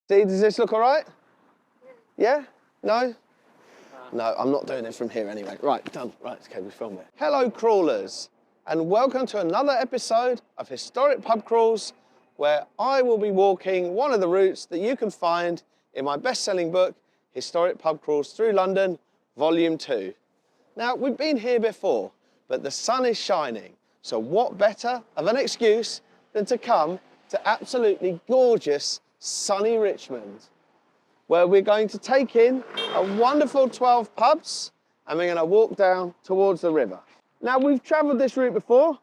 See, does this look all right? Yeah? No? No, I'm not doing it from here anyway. Right, done. Right, okay, we film it. Hello, crawlers, and welcome to another episode of Historic Pub Crawls, where I will be walking one of the routes that you can find in my best-selling book, Historic Pub Crawls Through London, Volume 2. Now, we've been here before, but the sun is shining, so what better of an excuse than to come to absolutely gorgeous, sunny Richmond, where we're going to take in a wonderful 12 pubs and we're going to walk down towards the river. Now, we've travelled this route before.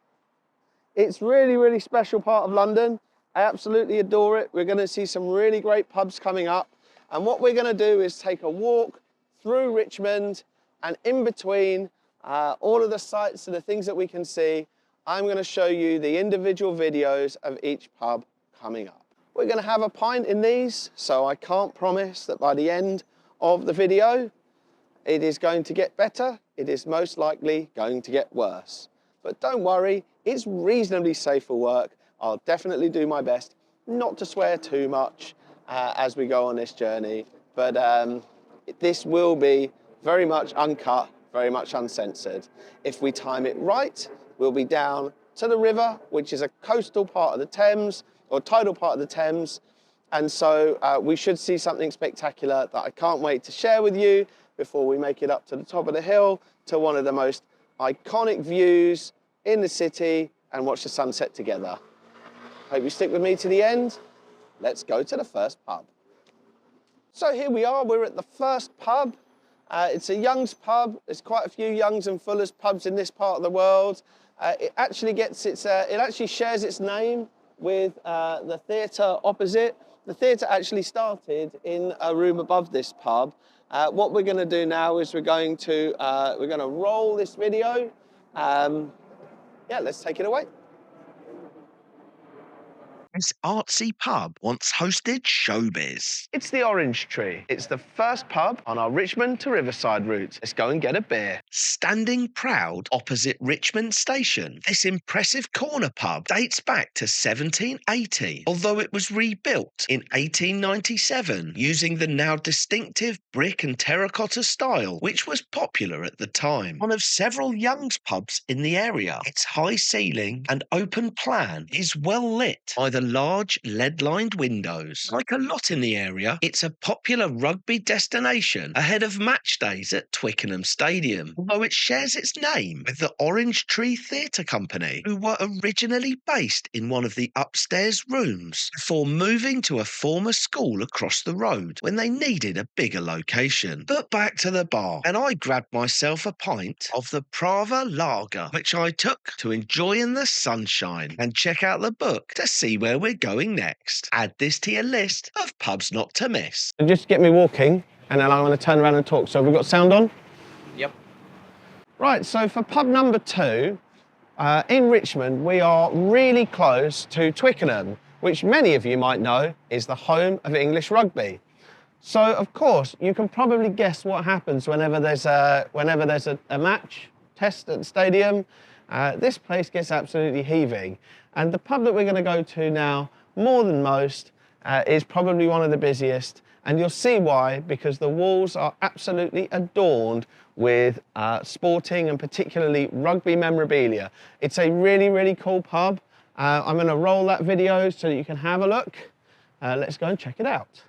It's really, really special part of London. I absolutely adore it. We're going to see some really great pubs coming up. And what we're going to do is take a walk through Richmond, and in between all of the sights and the things that we can see, I'm going to show you the individual videos of each pub coming up. We're going to have a pint in these, so I can't promise that by the end of the video it is going to get better. It is most likely going to get worse. But don't worry, it's reasonably safe for work. I'll definitely do my best not to swear too much as we go on this journey. But this will be very much uncut, very much uncensored. If we time it right, we'll be down to the river, which is a coastal part of the Thames, or tidal part of the Thames, and so we should see something spectacular that I can't wait to share with you before we make it up to the top of the hill to one of the most iconic views in the city and watch the sunset together. Hope you stick with me to the end. Let's go to the first pub. So here we are, we're at the first pub. It's a Young's pub. There's quite a few Young's and Fuller's pubs in this part of the world. It actually shares its name with the theatre opposite. The theatre actually started in a room above this pub. What we're going to do now is we're going to roll this video. Yeah, let's take it away. This artsy pub once hosted showbiz. It's the Orange Tree. It's the first pub on our Richmond to Riverside route. Let's go and get a beer. Standing proud opposite Richmond Station, this impressive corner pub dates back to 1780, although it was rebuilt in 1897 using the now distinctive brick and terracotta style, which was popular at the time. One of several Young's pubs in the area, its high ceiling and open plan is well lit by the large lead-lined windows. Like a lot in the area, it's a popular rugby destination ahead of match days at Twickenham Stadium, although it shares its name with the Orange Tree Theatre Company, who were originally based in one of the upstairs rooms before moving to a former school across the road when they needed a bigger location. But back to the bar, and I grabbed myself a pint of the Prava Lager, which I took to enjoy in the sunshine and check out the book to see where we're going next. Add this to your list of pubs not to miss. Just get me walking, and then I'm going to turn around and talk. So have we got sound on? Yep. Right, so for pub number 2, in Richmond, we are really close to Twickenham, which many of you might know is the home of English Rugby. So, of course, you can probably guess what happens whenever there's a match, test at the stadium. This place gets absolutely heaving. And the pub that we're going to go to now, more than most, is probably one of the busiest. And you'll see why, because the walls are absolutely adorned with sporting and particularly rugby memorabilia. It's a really, really cool pub. I'm going to roll that video so that you can have a look. Let's go and check it out.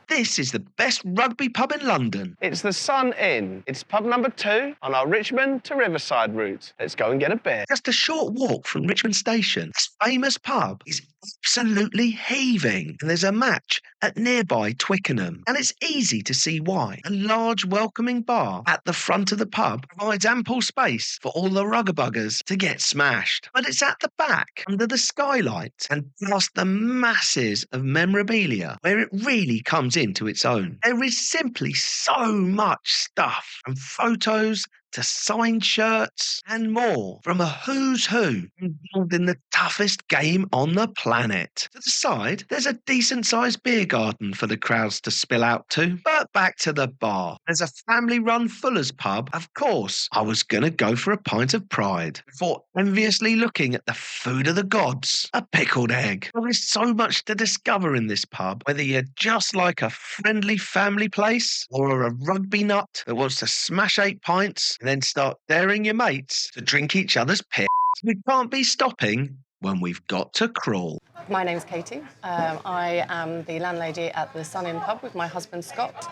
This is the best rugby pub in London. It's the Sun Inn. It's pub number 2 on our Richmond to Riverside route. Let's go and get a beer. Just a short walk from Richmond Station. This famous pub is absolutely heaving, and there's a match at nearby Twickenham, and it's easy to see why. A large welcoming bar at the front of the pub provides ample space for all the ruggerbuggers to get smashed. But it's at the back, under the skylight, and past the masses of memorabilia, where it really comes into its own. There is simply so much stuff, from photos to signed shirts and more from a who's who involved in the toughest game on the planet. To the side, there's a decent-sized beer garden for the crowds to spill out to. But back to the bar. There's a family-run Fuller's pub. Of course, I was going to go for a pint of pride before enviously looking at the food of the gods, a pickled egg. There is so much to discover in this pub, whether you're just like a friendly family place or a rugby nut that wants to smash 8 pints and then start daring your mates to drink each other's piss. We can't be stopping when we've got to crawl. My name's Katie. I am the landlady at the Sun Inn pub with my husband Scott.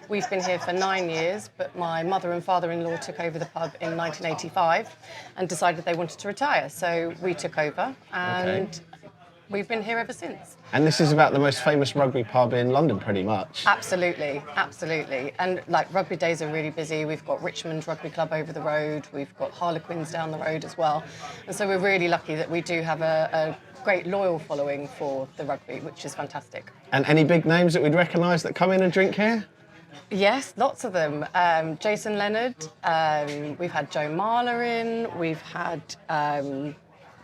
We've been here for 9 years, but my mother and father-in-law took over the pub in 1985 and decided they wanted to retire. So we took over and we've been here ever since. And this is about the most famous rugby pub in London, pretty much. Absolutely, absolutely. And like rugby days are really busy. We've got Richmond Rugby Club over the road. We've got Harlequins down the road as well. And so we're really lucky that we do have a great loyal following for the rugby, which is fantastic. And any big names that we'd recognise that come in and drink here? Yes, lots of them. Jason Leonard, we've had Joe Marler in, we've had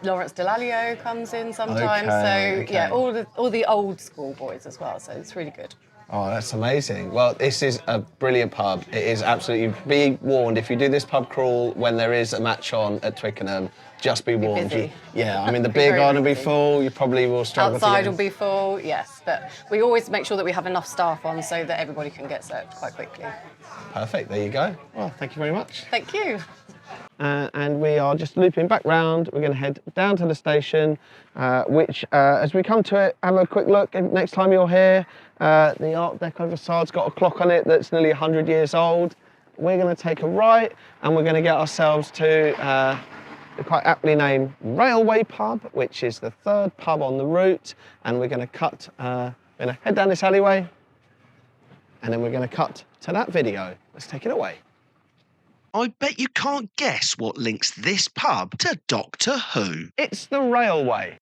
Lawrence Delalio comes in sometimes. Yeah, all the old school boys as well, so it's really good. Oh, that's amazing. Well, this is a brilliant pub. It is absolutely, be warned, if you do this pub crawl when there is a match on at Twickenham, just be warned. Busy. Yeah, I mean, the beer garden will be full, you probably will struggle Outside will be full, yes, but we always make sure that we have enough staff on so that everybody can get served quite quickly. Perfect, there you go. Well, thank you very much. Thank you. And we are just looping back round. We're going to head down to the station, which, as we come to it, have a quick look. Next time you're here, the Art Deco facade's got a clock on it that's nearly 100 years old. We're going to take a right, and we're going to get ourselves to the quite aptly named Railway Pub, which is the 3rd pub on the route. And we're going to head down this alleyway, and then we're going to cut to that video. Let's take it away. I bet you can't guess what links this pub to Doctor Who. It's the Railway.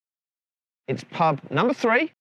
It's pub number 3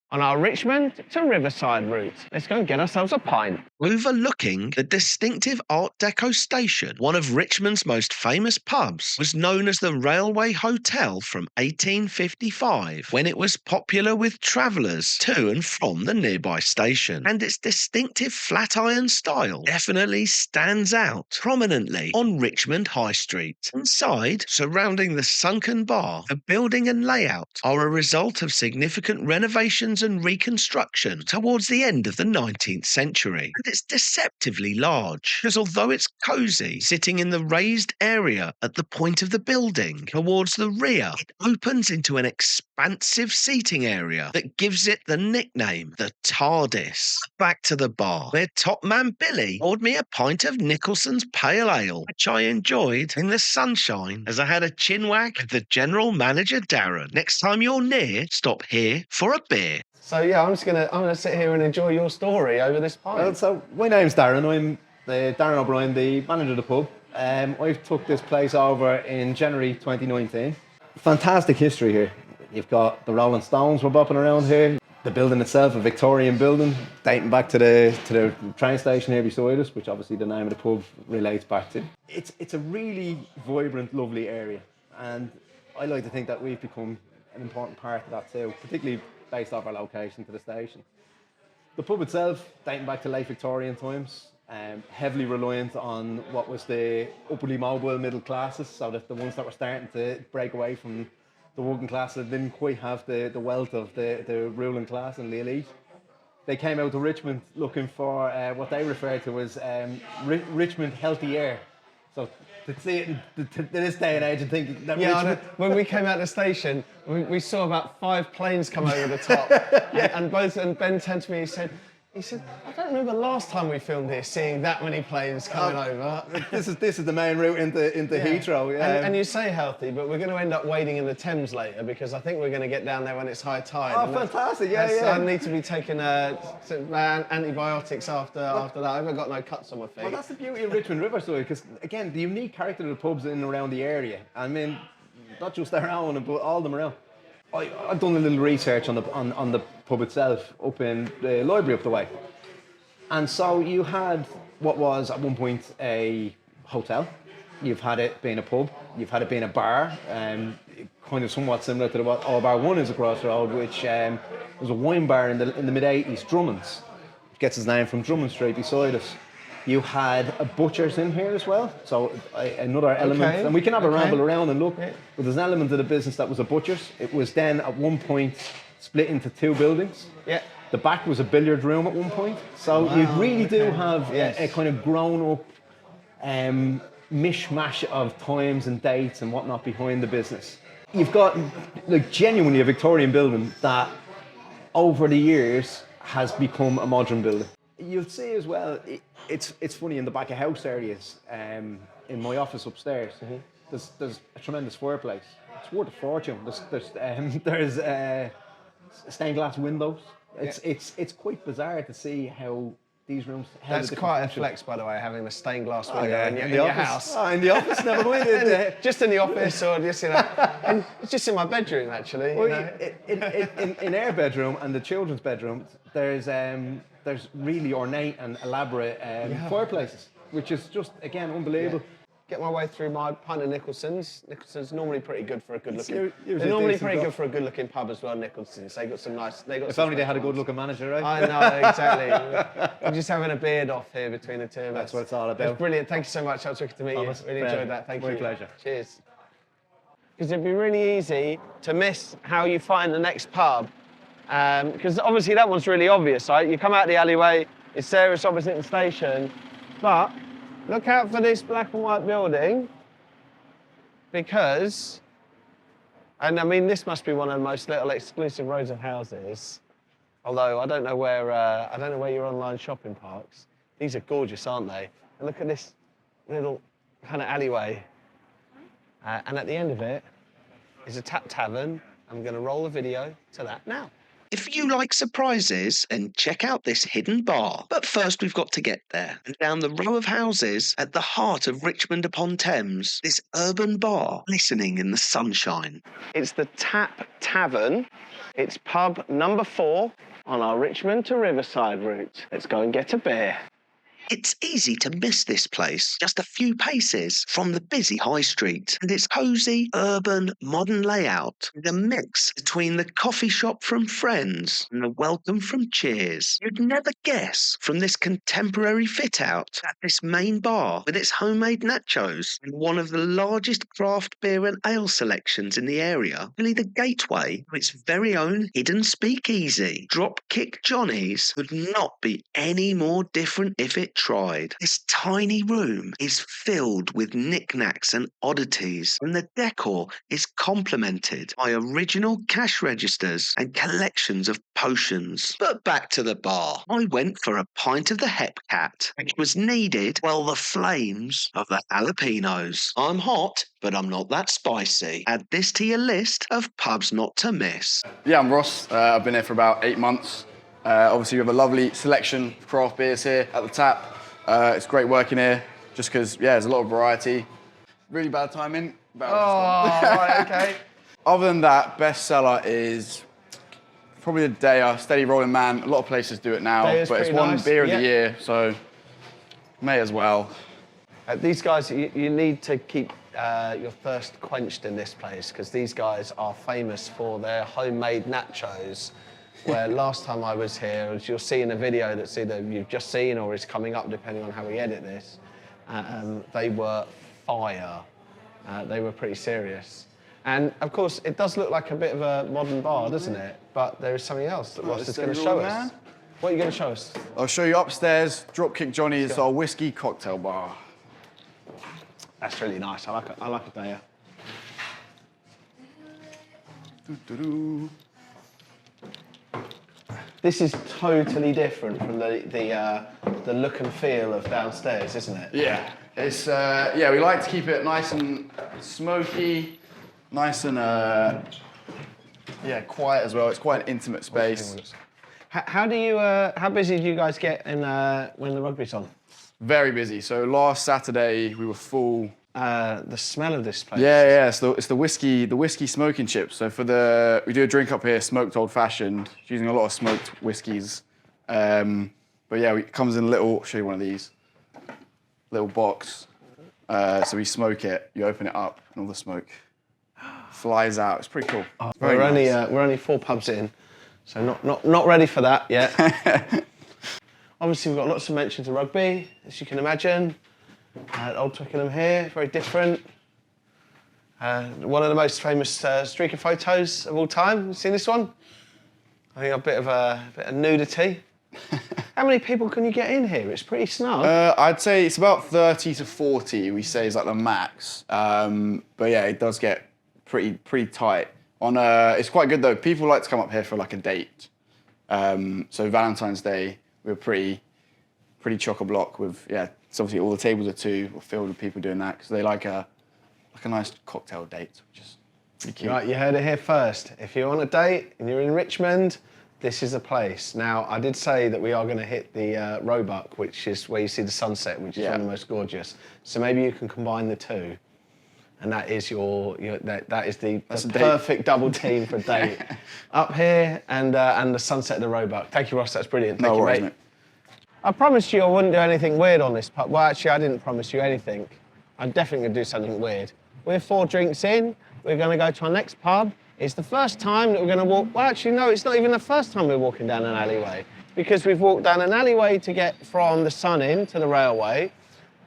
on our Richmond to Riverside route. Let's go and get ourselves a pint. Overlooking the distinctive Art Deco station, one of Richmond's most famous pubs was known as the Railway Hotel from 1855, when it was popular with travellers to and from the nearby station. And its distinctive flat iron style definitely stands out prominently on Richmond High Street. Inside, surrounding the sunken bar, the building and layout are a result of significant renovations and reconstruction towards the end of the 19th century. And it's deceptively large, because although it's cosy, sitting in the raised area at the point of the building towards the rear, it opens into an expansive seating area that gives it the nickname the TARDIS. Back to the bar, where top man Billy poured me a pint of Nicholson's Pale Ale, which I enjoyed in the sunshine as I had a chinwag with the general manager Darren. Next time you're near, stop here for a beer. So yeah, I'm gonna sit here and enjoy your story over this pint. Well, so my name's Darren. I'm Darren O'Brien, the manager of the pub. I took this place over in January 2019. Fantastic history here. You've got the Rolling Stones were bopping around here. The building itself, a Victorian building, dating back to the train station here beside us, which obviously the name of the pub relates back to. It's a really vibrant, lovely area, and I like to think that we've become an important part of that too, particularly based off our location to the station. The pub itself, dating back to late Victorian times, heavily reliant on what was the upwardly mobile middle classes, so that the ones that were starting to break away from the working class that didn't quite have the wealth of the ruling class and the elite. They came out to Richmond looking for what they refer to as Richmond healthy air. So to see it to this day and age and think that Richmond... When we came out of the station, we saw about 5 planes come over the top. and Ben turned to me, he said, I don't remember last time we filmed here seeing that many planes coming over. This is the main route into Heathrow. And you say healthy, but we're going to end up wading in the Thames later because I think we're going to get down there when it's high tide. Oh, fantastic! I need to be taking antibiotics after that. I haven't got no cuts on my feet. Well, that's the beauty of Richmond Riverside, because again, the unique character of the pubs in and around the area. I mean, not just our own, but all of them around. I've done a little research on the pub itself up in the library up the way, and so you had what was at one point a hotel, you've had it being a pub, you've had it being a bar, kind of somewhat similar to what All Bar One is across the road, which was a wine bar in the mid-80s, Drummond's. It gets its name from Drummond Street beside us. You had a butcher's in here as well, so another element, and we can have a ramble around and look, but there's an element of the business that was a butcher's. It was then at one point split into 2 buildings. Yeah. The back was a billiard room at one point, so you really do have a kind of grown-up mishmash of times and dates and whatnot behind the business. You've got like genuinely a Victorian building that over the years has become a modern building. You'll see as well, it's funny in the back of house areas, in my office upstairs, there's a tremendous fireplace. It's worth a fortune. There's stained glass windows. It's quite bizarre to see how these rooms. That's quite a flex, by the way, having a stained glass window in your house. Oh, in the office, never mind. Just in the office, or just it's just in my bedroom actually. Well, in our bedroom and the children's bedroom, there's really ornate and elaborate fireplaces, which is just again unbelievable. Get my way through my pint of Nicholson's. Nicholson's normally pretty good for a good-looking. They're normally pretty good for a good-looking pub as well. Nicholson's. They got some nice. If only they had a good-looking manager, right? I know exactly. We're just having a beard off here between the two of us. That's what it's all about. That's brilliant. Thank you so much. I was wicked to meet Thomas, you. Really enjoyed that. Thank you. My pleasure. Cheers. Because it'd be really easy to miss how you find the next pub. Because obviously that one's really obvious, right? You come out the alleyway. It's there. It's opposite the station, but look out for this black and white building. Because, and I mean, this must be one of the most little exclusive rows of houses. Although I don't know where your online shopping parks. These are gorgeous, aren't they? And look at this little kind of alleyway. And at the end of it is a Tap Tavern. I'm going to roll a video to that now. If you like surprises, then check out this hidden bar. But first we've got to get there. And down the row of houses at the heart of Richmond upon Thames, this urban bar glistening in the sunshine. It's the Tap Tavern. It's pub number 4 on our Richmond to Riverside route. Let's go and get a beer. It's easy to miss this place, just a few paces from the busy high street, and its cosy, urban, modern layout, with a mix between the coffee shop from Friends and the welcome from Cheers. You'd never guess from this contemporary fit-out that this main bar, with its homemade nachos and one of the largest craft beer and ale selections in the area, really the gateway to its very own hidden speakeasy. Dropkick Johnny's could not be any more different if it tried. This tiny room is filled with knickknacks and oddities, and the decor is complemented by original cash registers and collections of potions. But back to the bar. I went for a pint of the Hepcat, which was needed while the flames of the jalapenos. I'm hot, but I'm not that spicy. Add this to your list of pubs not to miss. Yeah, I'm Ross. I've been here for about 8 months. Obviously, we have a lovely selection of craft beers here at the Tap. It's great working here, just because, there's a lot of variety. Really bad timing. Right, okay. Other than that, best seller is probably the Daya, Steady Rolling Man. A lot of places do it now, Daya's but it's pretty one nice. beer of the year, so may as well. These guys, you need to keep your thirst quenched in this place, because these guys are famous for their homemade nachos. Where last time I was here, as you'll see in a video that's either you've just seen or is coming up, depending on how we edit this, they were fire. They were pretty serious. And of course, it does look like a bit of a modern bar, doesn't it? But there is something else that Ross is going to show us. What are you going to show us? I'll show you upstairs, Dropkick Johnny's, our whiskey cocktail bar. That's really nice. I like a Daya. Doo-doo-doo. This is totally different from the look and feel of downstairs, isn't it? Yeah, it's we like to keep it nice and smoky, nice and quiet as well. It's quite an intimate space. How busy do you guys get in when the rugby's on? Very busy. So last Saturday we were full. The smell of this place. Yeah. It's the whiskey smoking chips. So we do a drink up here, smoked old fashioned, using a lot of smoked whiskies. But yeah, it comes in a little. I'll show you one of these. Little box. So we smoke it, you open it up, and all the smoke flies out. It's pretty cool. We're only 4 pubs in, so not ready for that yet. Obviously, we've got lots of mentions of rugby, as you can imagine. Old Twickenham here, very different. One of the most famous streaker photos of all time. You seen this one? I think a bit of nudity. How many people can you get in here? It's pretty snug. I'd say it's about 30 to 40, we say is like the max. But yeah, it does get pretty tight. It's quite good though. People like to come up here for like a date. So Valentine's Day, we were pretty chock-a-block with, yeah, it's obviously all the tables are 2, we're filled with people doing that because they like a nice cocktail date, which is pretty cute. Right, you heard it here first. If you're on a date and you're in Richmond, this is a place. Now, I did say that we are going to hit the Roebuck, which is where you see the sunset, which is one of the most gorgeous. So maybe you can combine the two, and that is that is the perfect double team for a date. Up here and the sunset of the Roebuck. Thank you, Ross. That's brilliant. Thank you, mate. I promised you I wouldn't do anything weird on this pub. Well, actually, I didn't promise you anything. I'm definitely going to do something weird. We're 4 drinks in. We're going to go to our next pub. It's the first time that we're going to walk... Well, actually, no, it's not even the first time we're walking down an alleyway, because we've walked down an alleyway to get from the Sun Inn to the Railway.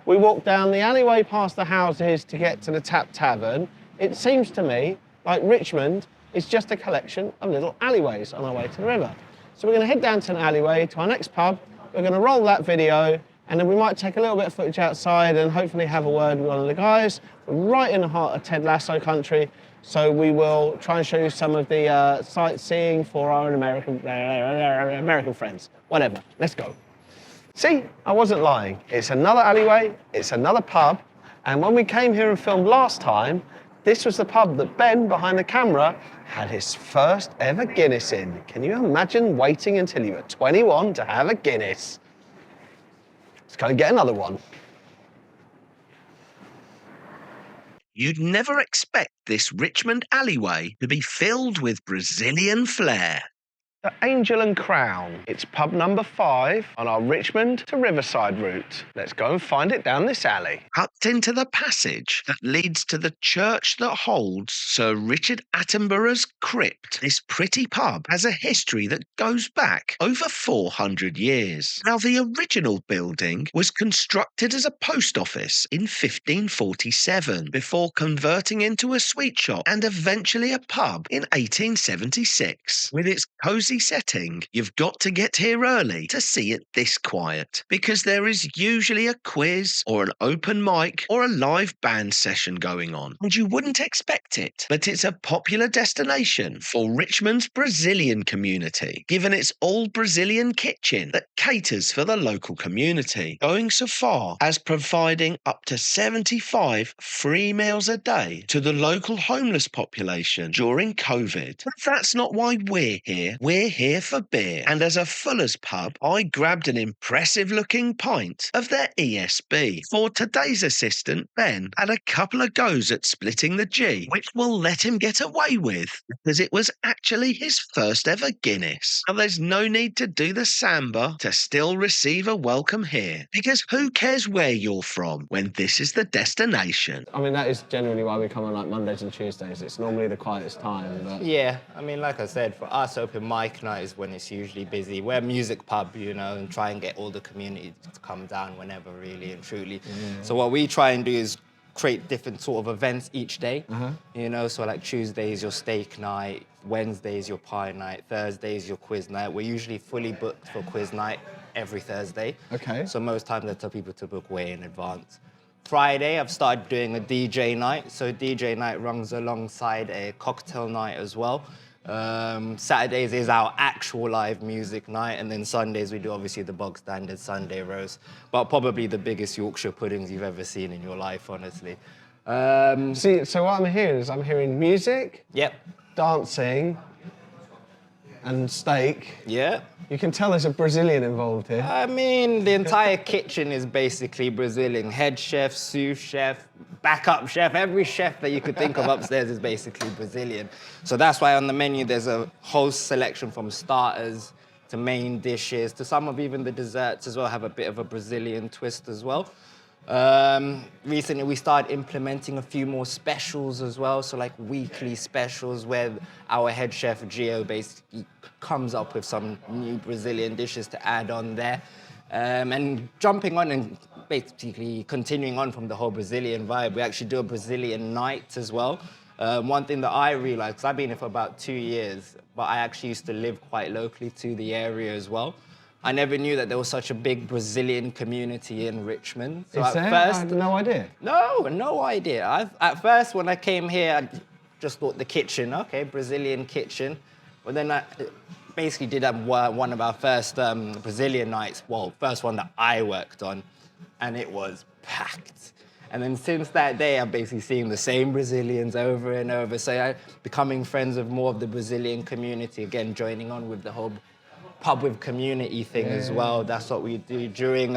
We walked down the alleyway past the houses to get to the Tap Tavern. It seems to me like Richmond is just a collection of little alleyways on our way to the river. So we're going to head down to an alleyway to our next pub. We're going to roll that video, and then we might take a little bit of footage outside and hopefully have a word with one of the guys. We're right in the heart of Ted Lasso country, so we will try and show you some of the sightseeing for our American friends. Whatever, let's go. See, I wasn't lying. It's another alleyway, it's another pub, and when we came here and filmed last time, this was the pub that Ben, behind the camera, had his first ever Guinness in. Can you imagine waiting until you were 21 to have a Guinness? Let's go and get another one. You'd never expect this Richmond alleyway to be filled with Brazilian flair. The Angel and Crown. It's pub number 5 on our Richmond to Riverside route. Let's go and find it down this alley. Tucked into the passage that leads to the church that holds Sir Richard Attenborough's crypt, this pretty pub has a history that goes back over 400 years. Now, the original building was constructed as a post office in 1547 before converting into a sweet shop and eventually a pub in 1876. With its cosy setting, you've got to get here early to see it this quiet, because there is usually a quiz or an open mic or a live band session going on, and you wouldn't expect it, but it's a popular destination for Richmond's Brazilian community, given its all-Brazilian kitchen that caters for the local community, going so far as providing up to 75 free meals a day to the local homeless population during COVID. But that's not why we're here. We're here for beer, and as a Fuller's pub, I grabbed an impressive-looking pint of their ESB. For today's assistant, Ben had a couple of goes at splitting the G, which we'll let him get away with, because it was actually his first ever Guinness. Now, there's no need to do the samba to still receive a welcome here, because who cares where you're from when this is the destination? I mean, that is generally why we come on like Mondays and Tuesdays. It's normally the quietest time. But... Yeah, I mean, like I said, for us, open mic night is when it's usually busy. We're a music pub, you know, and try and get all the community to come down whenever, really and truly. So what we try and do is create different sort of events each day, you know, so like Tuesday is your steak night, Wednesday is your pie night, Thursday is your quiz night. We're usually fully booked for quiz night every Thursday. Okay. So most times I tell people to book way in advance. Friday, I've started doing a DJ night. So DJ night runs alongside a cocktail night as well. Saturdays is our actual live music night, and then Sundays we do obviously the bog standard Sunday roast, but probably the biggest Yorkshire puddings you've ever seen in your life, honestly. See, so what I'm hearing is I'm hearing music, dancing, and steak. Yeah. You can tell there's a Brazilian involved here. I mean, the entire kitchen is basically Brazilian. Head chef, sous chef, backup chef, every chef that you could think of upstairs is basically Brazilian. So that's why on the menu there's a whole selection from starters to main dishes to some of even the desserts as well have a bit of a Brazilian twist as well. Recently, we started implementing a few more specials as well, so like weekly specials where our head chef, Gio, basically comes up with some new Brazilian dishes to add on there. And jumping on and basically continuing on from the whole Brazilian vibe, we actually do a Brazilian night as well. One thing that I realized, because I've been here for about 2 years, but I actually used to live quite locally to the area as well. I never knew that there was such a big Brazilian community in Richmond. So Is there? I had no idea. No idea. At first, when I came here, I just thought the kitchen, okay, Brazilian kitchen. But then I basically did one of our first Brazilian nights, well, first one that I worked on, and it was packed. And then since that day, I've basically seen the same Brazilians over and over. So I'm becoming friends with more of the Brazilian community, again, joining on with the whole pub with community thing as well. That's what we do during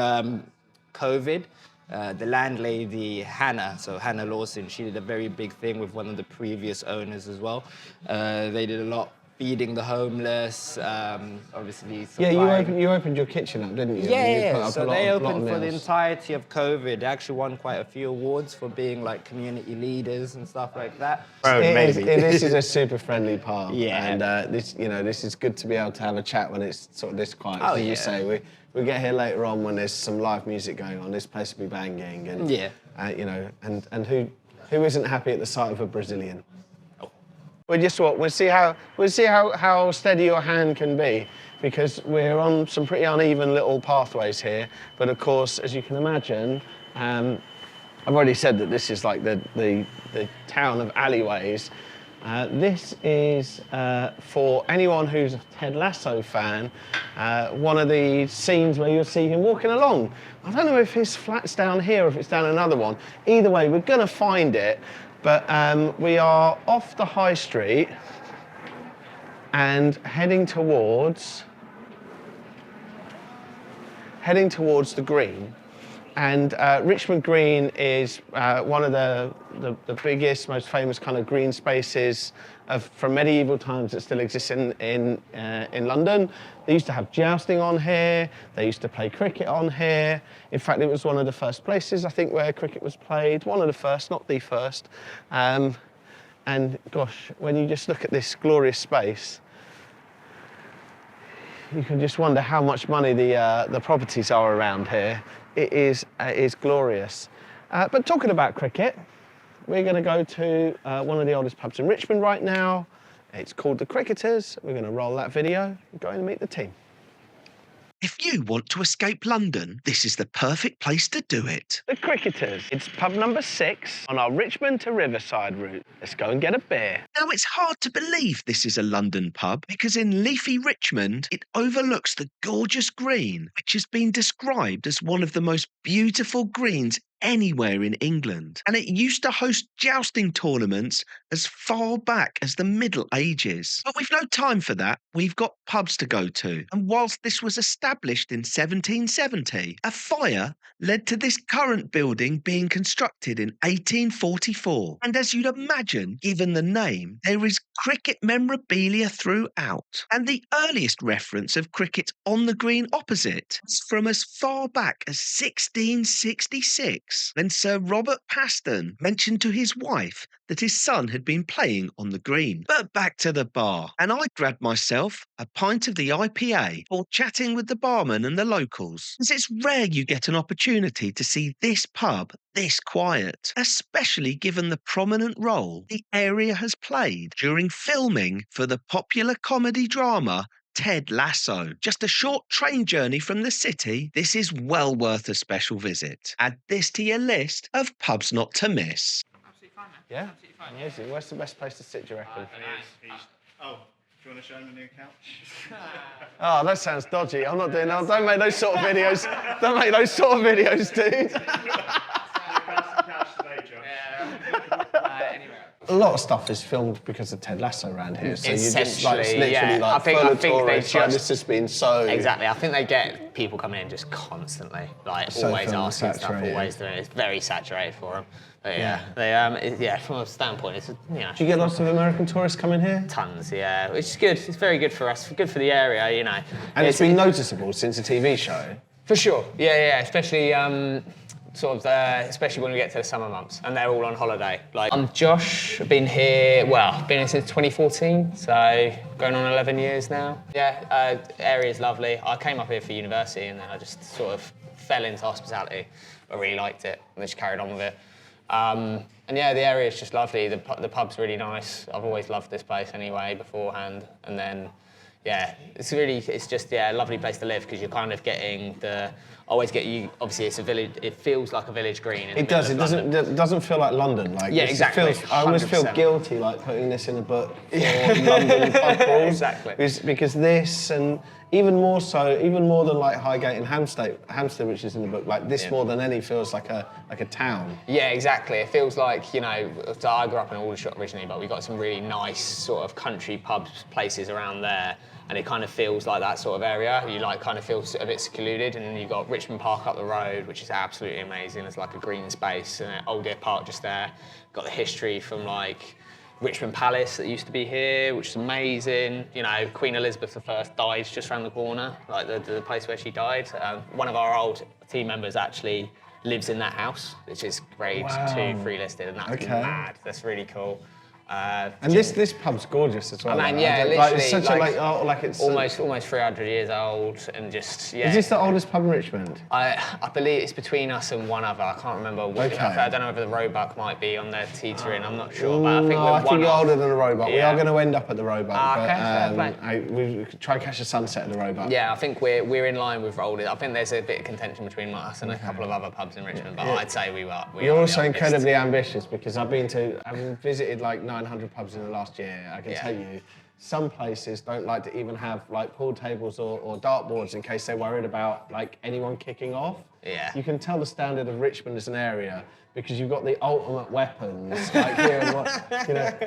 COVID. The landlady, Hannah, so Hannah Lawson, she did a very big thing with one of the previous owners as well. They did a lot feeding the homeless, obviously. Yeah, you opened your kitchen up, didn't you? Yeah, so they opened for the entirety of COVID. They actually won quite a few awards for being like community leaders and stuff like that. This is a super friendly pub. Yeah. And this is good to be able to have a chat when it's sort of this quiet. Oh, As you yeah. say, we get here later on when there's some live music going on. This place will be banging, and and who isn't happy at the sight of a Brazilian? Well, just what we'll see how steady your hand can be, because we're on some pretty uneven little pathways here. But of course, as you can imagine, I've already said that this is like the town of alleyways. This is for anyone who's a Ted Lasso fan. One of the scenes where you'll see him walking along. I don't know if his flat's down here or if it's down another one. Either way, we're gonna find it. But we are off the high street and heading towards the green. And Richmond Green is one of the biggest, most famous kind of green spaces from medieval times that still exists in London. They used to have jousting on here. They used to play cricket on here. In fact, it was one of the first places, I think, where cricket was played. One of the first, not the first. And gosh, when you just look at this glorious space, you can just wonder how much money the properties are around here. It is glorious. But talking about cricket, we're going to go to one of the oldest pubs in Richmond right now. It's called The Cricketers. We're going to roll that video and go in and meet the team. If you want to escape London, this is the perfect place to do it. The Cricketers. It's pub number 6 on our Richmond to Riverside route. Let's go and get a beer. Now, it's hard to believe this is a London pub because in leafy Richmond, it overlooks the gorgeous green, which has been described as one of the most beautiful greens anywhere in England. And it used to host jousting tournaments as far back as the Middle Ages. But we've no time for that. We've got pubs to go to. And whilst this was established in 1770, a fire led to this current building being constructed in 1844. And as you'd imagine, given the name, there is cricket memorabilia throughout. And the earliest reference of cricket on the green opposite is from as far back as 1666. Then Sir Robert Paston mentioned to his wife that his son had been playing on the green. But back to the bar, and I grabbed myself a pint of the IPA or chatting with the barman and the locals, as it's rare you get an opportunity to see this pub this quiet, especially given the prominent role the area has played during filming for the popular comedy drama Ted Lasso. Just a short train journey from the city, this is well worth a special visit. Add this to your list of pubs not to miss. Absolutely fine, man. Yeah? Absolutely fine. Amazing. Where's the best place to sit, do you reckon? Oh, do you want to show him the new couch? Oh, that sounds dodgy. I'm not doing that. Don't make those sort of videos. Don't make those sort of videos, dude. A lot of stuff is filmed because of Ted Lasso around here, so you just like it's literally yeah. like I think full they of tourists. Like, just this has been so exactly. I think they get people coming in just constantly, like So always film asking stuff, saturated. always doing it. It's very saturated for them. But from a standpoint, it's Do you get lots of American tourists coming here? tons, yeah, which is good. It's very good for us, good for the area, you know. And it's been noticeable since the TV show. For sure, yeah, especially sort of, especially when we get to the summer months, and they're all on holiday. Like, I'm Josh, I've been here, since 2014, so going on 11 years now. Yeah, area's lovely. I came up here for university, and then I just sort of fell into hospitality. I really liked it, and just carried on with it. And yeah, the area is just lovely. The pub's really nice. I've always loved this place anyway beforehand, and then yeah, it's just a lovely place to live because you're kind of getting obviously it's a village, it feels like a village green. It does, it doesn't feel like London. Like, yeah, exactly. I almost feel guilty like putting this in a book for London pub crawls. Exactly. Because this, and even more than like Highgate and Hampstead, which is in the book, like this more than any feels like a town. Yeah, exactly. It feels like, so I grew up in Aldershot originally, but we got some really nice sort of country pubs, places around there. And it kind of feels like that sort of area. You kind of feel a bit secluded, and then you've got Richmond Park up the road, which is absolutely amazing. There's like a green space and an old deer park just there. Got the history from like Richmond Palace that used to be here, which is amazing. Queen Elizabeth I died just around the corner, like the place where she died. One of our old team members actually lives in that house, which is grade 2 free listed, and that's mad. That's really cool. And this pub's gorgeous as well. Man, yeah, literally, it's such it's almost 300 years old, and just Is this the oldest pub in Richmond? I believe it's between us and one other. I can't remember. I don't know whether the Roebuck might be on their teetering. I'm not sure, but I think you're older than the Roebuck. Yeah. We are going to end up at the Roebuck. Okay, we could try and catch the sunset at the Roebuck. Yeah, I think we're in line with Rolled. I think there's a bit of contention between us and a couple of other pubs in Richmond, but I'd say we are. You're also incredibly ambitious, because I've visited like 900 pubs in the last year. I can tell you, some places don't like to even have like pool tables or dartboards in case they're worried about like anyone kicking off. Yeah. You can tell the standard of Richmond as an area because you've got the ultimate weapons like here and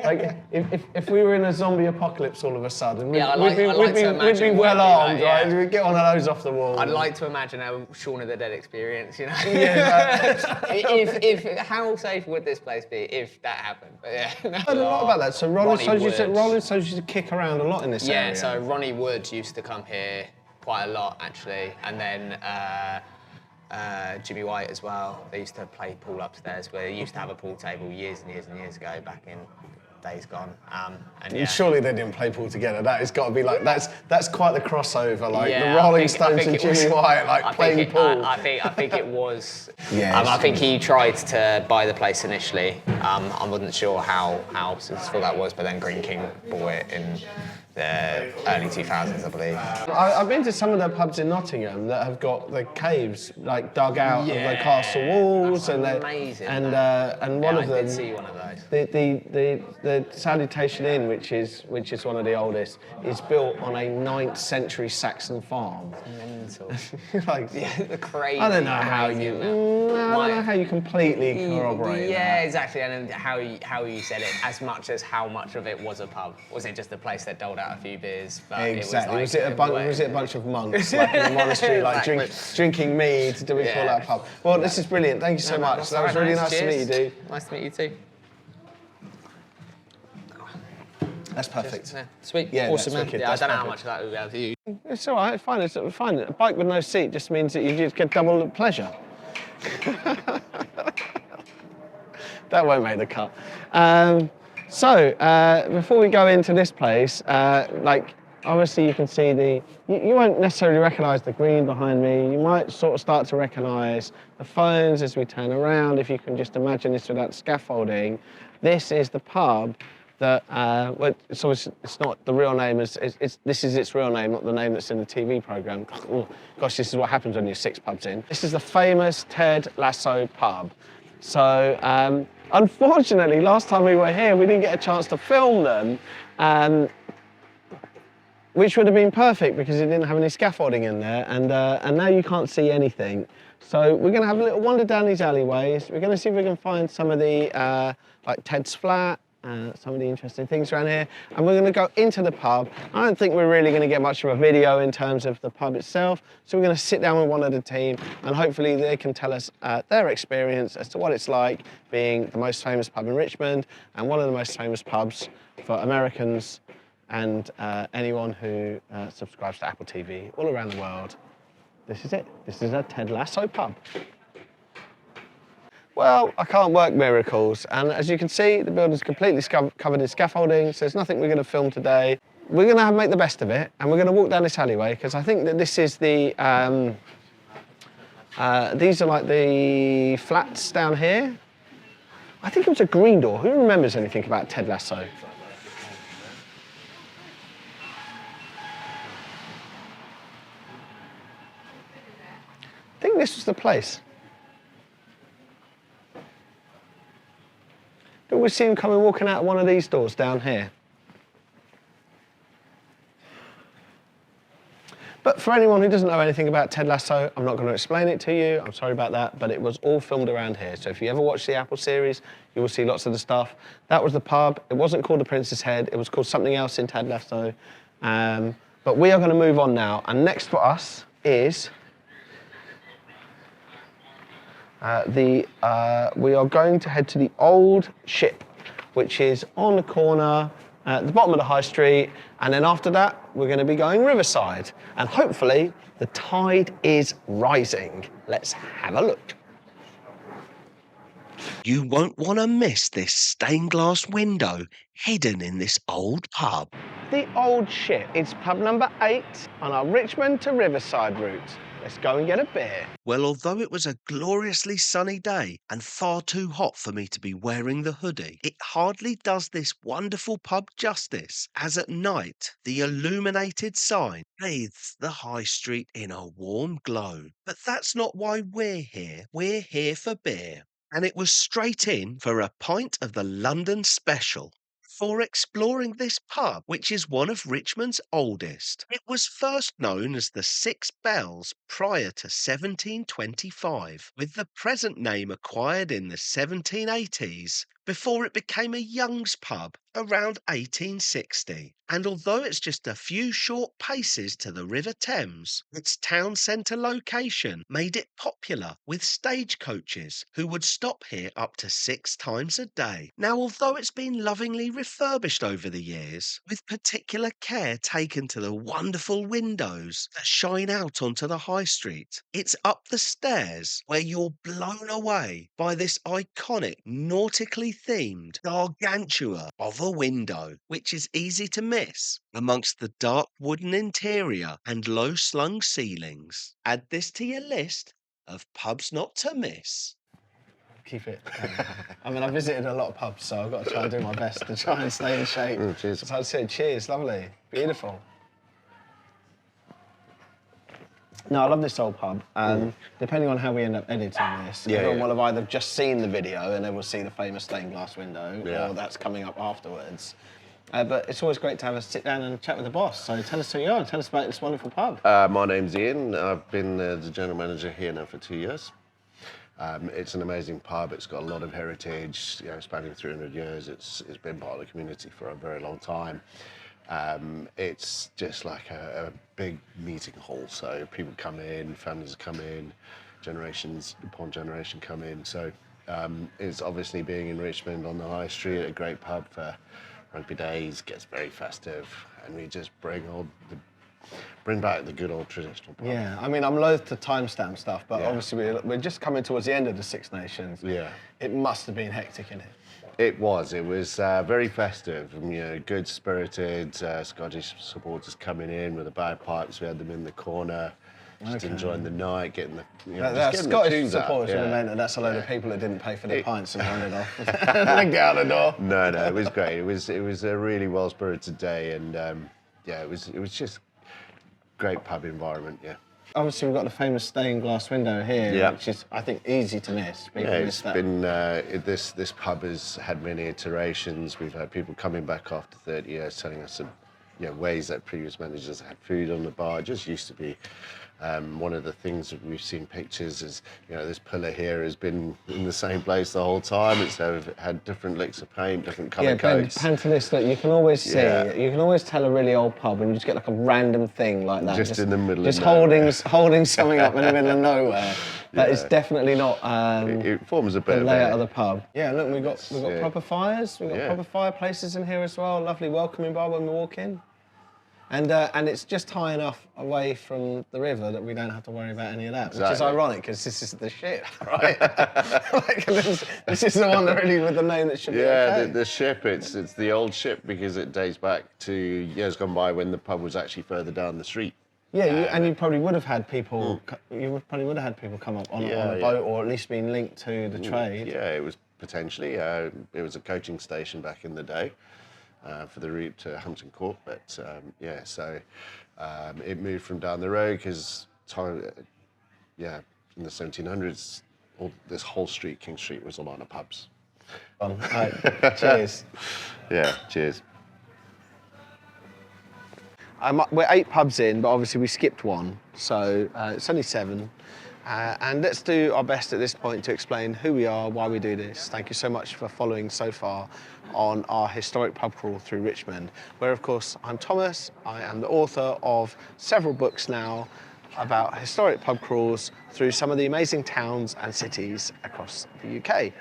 like if we were in a zombie apocalypse all of a sudden, we'd be well armed, right? We'd get one of those off the wall. I'd like to imagine a Shaun of the Dead experience, Yeah. if how safe would this place be if that happened? But yeah. I heard a lot about that. So Rollins used to kick around a lot in this area. Yeah, so Ronnie Wood used to come here quite a lot actually, and then Jimmy White as well. They used to play pool upstairs, where they used to have a pool table years and years and years ago, back in days gone. Surely they didn't play pool together. That has got to be like that's quite the crossover. Like the Rolling Stones and Jimmy White playing pool. I think it was. Yeah. I think he tried to buy the place initially. I wasn't sure how successful that was, but then Green King bought it in the early 2000s, I believe. I've been to some of the pubs in Nottingham that have got the caves like dug out of the castle walls, and they're amazing. And one of them. I did see one of those. The Salutation Inn, which is one of the oldest, is built on a 9th century Saxon farm. Mental. The crazy. I don't know how you. I don't know how you completely corroborate that. Yeah, exactly. And then how you said it, as much as how much of it was a pub. Was it just a place that doled out a few beers? But exactly. Was it a bunch of monks like in a monastery, like drinking mead? Do we call that a pub? Well, this is brilliant. Thank you so much. That was really nice to meet you, dude. Nice to meet you too. That's perfect. Sweet. Yeah, awesome, man. wicked. Yeah, I That's don't know how perfect. much of that we'll be able to use. It's all right. It's fine. A bike with no seat just means that you just get double the pleasure. That won't make the cut. Before we go into this place, obviously you can see you won't necessarily recognise the green behind me. You might sort of start to recognise the phones as we turn around. If you can just imagine this without scaffolding, this is the pub that, it's not the real name, this is its real name, not the name that's in the TV programme. Oh, gosh, this is what happens when you're 6 pubs in. This is the famous Ted Lasso pub. So, unfortunately, last time we were here, we didn't get a chance to film them, which would have been perfect because it didn't have any scaffolding in there, and now you can't see anything. So we're going to have a little wander down these alleyways. We're going to see if we can find some of the, like Ted's flat, some of the interesting things around here, and we're going to go into the pub. I don't think we're really going to get much of a video in terms of the pub itself, so we're going to sit down with one of the team, and hopefully they can tell us their experience as to what it's like being the most famous pub in Richmond, and one of the most famous pubs for Americans and anyone who subscribes to Apple TV all around the world. This is it. This is a Ted Lasso pub. Well, I can't work miracles. And as you can see, the building's completely covered in scaffolding, so there's nothing we're going to film today. We're going to make the best of it, and we're going to walk down this alleyway, because I think that this is the, these are like the flats down here. I think it was a green door. Who remembers anything about Ted Lasso? I think this was the place. But we see him coming walking out of one of these doors down here. But for anyone who doesn't know anything about Ted Lasso, I'm not going to explain it to you. I'm sorry about that, but it was all filmed around here. So if you ever watch the Apple series, you will see lots of the stuff. That was the pub. It wasn't called the Prince's Head. It was called something else in Ted Lasso. But we are going to move on now. And next for us is we are going to head to the Old Ship, which is on the corner at the bottom of the high street, and then after that we're going to be going Riverside, and hopefully the tide is rising. Let's have a look. You won't want to miss this stained glass window hidden in this old pub. The Old Ship is pub number 8 on our Richmond to Riverside route. Let's go and get a beer. Well, although it was a gloriously sunny day and far too hot for me to be wearing the hoodie, it hardly does this wonderful pub justice, as at night the illuminated sign bathes the high street in a warm glow. But that's not why we're here. We're here for beer. And it was straight in for a pint of the London Special. For exploring this pub, which is one of Richmond's oldest. It was first known as the Six Bells prior to 1725, with the present name acquired in the 1780s, before it became a Young's pub around 1860. And although it's just a few short paces to the River Thames, its town centre location made it popular with stagecoaches who would stop here up to 6 times a day. Now, although it's been lovingly refurbished over the years, with particular care taken to the wonderful windows that shine out onto the high street, it's up the stairs where you're blown away by this iconic nautically themed gargantua of a window, which is easy to miss amongst the dark wooden interior and low slung ceilings. Add this to your list of pubs not to miss. Keep it. I mean, I visited a lot of pubs, so I've got to try and do my best to try and stay in shape. Cheers. So I'd say cheers, lovely, beautiful. No, I love this old pub, and depending on how we end up editing this, everyone will have either just seen the video and they will see the famous stained glass window, or that's coming up afterwards. But it's always great to have a sit down and chat with the boss. So tell us who you are, tell us about this wonderful pub. My name's Ian. I've been the general manager here now for 2 years. It's an amazing pub. It's got a lot of heritage, spanning 300 years. It's been part of the community for a very long time. It's just like a big meeting hall. So people come in, families come in, generations upon generation come in. So it's obviously being in Richmond on the high street, a great pub for rugby days, gets very festive, and we just bring back the good old traditional pub. Yeah, I mean, I'm loath to timestamp stuff, but obviously we're just coming towards the end of the Six Nations. Yeah. It must have been hectic in it. It was very festive, and, good spirited Scottish supporters coming in with the bagpipes. We had them in the corner, just enjoying the night, getting the, That Scottish supporters would have meant that that's a load of people that didn't pay for their pints and wandered off. Get out the door. No, it was great. It was a really well spirited day, and it was just great pub environment. Yeah. Obviously, we've got the famous stained glass window here, which is, I think, easy to miss. People miss that. Been this pub has had many iterations. We've had people coming back after 30 years telling us ways that previous managers had food on the bar. It just used to be. One of the things that we've seen pictures is, this pillar here has been in the same place the whole time. It's had different licks of paint, different colour codes. Pantelist, that you can always see, you can always tell a really old pub when you just get like a random thing like that. Just in the middle just of nowhere. holding something up in the middle of nowhere. That is definitely not it forms a bit the layout of the pub. Yeah, look, we've got proper fires, we've got proper fireplaces in here as well. Lovely welcoming bar when we walk in. And it's just high enough away from the river that we don't have to worry about any of that, which is Exactly. ironic because this is the ship, right? Like, this is the one that really with the name that should be okay. The ship, it's the old ship because it dates back to years gone by when the pub was actually further down the street. Yeah, and you probably would have had people. You probably would have had people come up on a boat, or at least been linked to the trade. Yeah, it was potentially. It was a coaching station back in the day for the route to Hampton Court, but so it moved from down the road because in the 1700s, this whole street, King Street, was a lot of pubs. Cheers. Yeah, cheers. We're 8 pubs in, but obviously we skipped one, so it's only 7. And let's do our best at this point to explain who we are, why we do this. Thank you so much for following so far on our historic pub crawl through Richmond, where of course I'm Thomas. I am the author of several books now about historic pub crawls through some of the amazing towns and cities across the UK.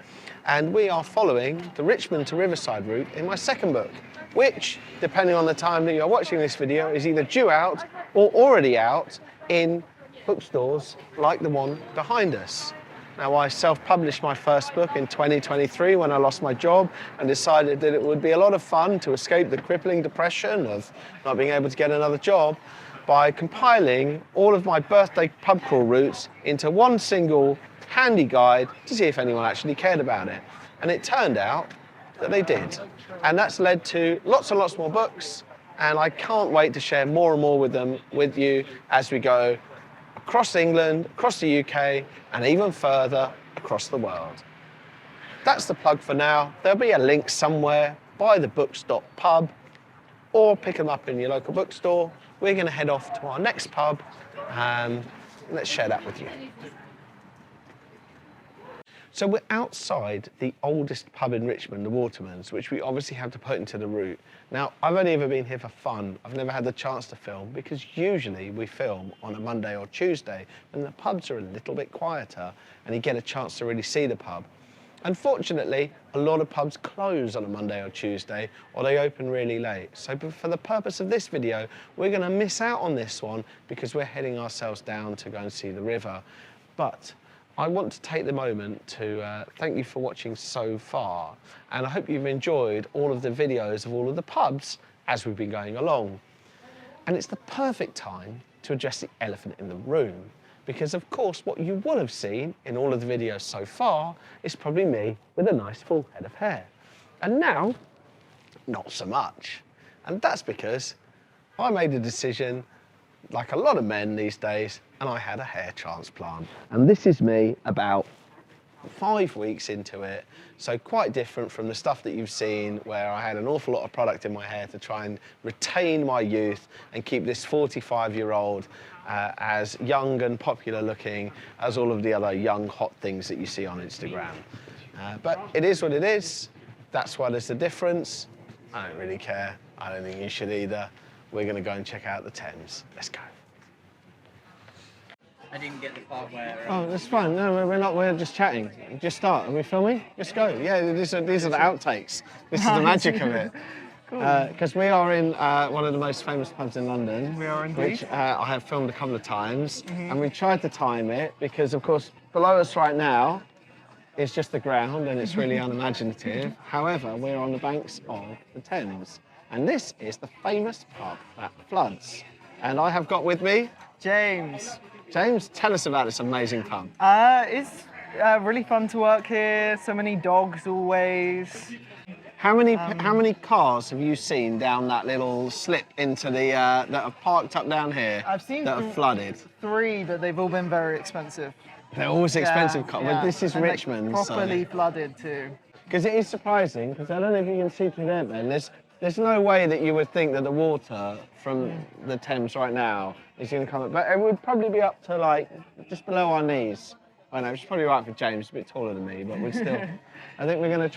And we are following the Richmond to Riverside route in my second book, which, depending on the time that you're watching this video, is either due out or already out in bookstores like the one behind us. Now, I self-published my first book in 2023 when I lost my job and decided that it would be a lot of fun to escape the crippling depression of not being able to get another job by compiling all of my birthday pub crawl routes into one single handy guide to see if anyone actually cared about it. And it turned out that they did. And that's led to lots and lots more books, and I can't wait to share more and more with you as we go across England, across the UK, and even further across the world. That's the plug for now. There'll be a link somewhere. Buy the books.pub or pick them up in your local bookstore. We're going to head off to our next pub and let's share that with you. So we're outside the oldest pub in Richmond, the Waterman's, which we obviously have to put into the route. Now, I've only ever been here for fun. I've never had the chance to film because usually we film on a Monday or Tuesday when the pubs are a little bit quieter and you get a chance to really see the pub. Unfortunately, a lot of pubs close on a Monday or Tuesday, or they open really late. So for the purpose of this video, we're going to miss out on this one because we're heading ourselves down to go and see the river. But I want to take the moment to thank you for watching so far, and I hope you've enjoyed all of the videos of all of the pubs as we've been going along. And it's the perfect time to address the elephant in the room, because of course what you will have seen in all of the videos so far is probably me with a nice full head of hair. And now, not so much. And that's because I made a decision, like a lot of men these days, and I had a hair transplant. And this is me about 5 weeks into it, so quite different from the stuff that you've seen where I had an awful lot of product in my hair to try and retain my youth and keep this 45-year-old as young and popular looking as all of the other young hot things that you see on Instagram. But it is what it is. That's why there's the difference. I don't really care. I don't think you should either. We're going to go and check out the Thames. Let's go. I didn't get the part where... Oh, that's fine. No, we're not. We're just chatting. Just start. Are we filming? Just go. Yeah, these are the outtakes. This is the magic of it. Because we are in one of the most famous pubs in London. We are indeed. Which I have filmed a couple of times. And we tried to time it because, of course, below us right now is just the ground and it's really unimaginative. However, we're on the banks of the Thames. And this is the famous pub at FLOODS. And I have got with me... James. James, tell us about this amazing pub. It's really fun to work here. So many dogs always. How many cars have you seen down that little slip into the that are parked up down here? I've seen that are flooded. 3, but they've all been very expensive. They're always expensive cars. But this is and Richmond, properly flooded too. Because it is surprising. Because I don't know if you can see through there, Ben. There's no way that you would think that the water from the Thames right now is going to come up, but it would probably be up to like just below our knees. I know, it's probably right for James, a bit taller than me, but we're still. I think we're going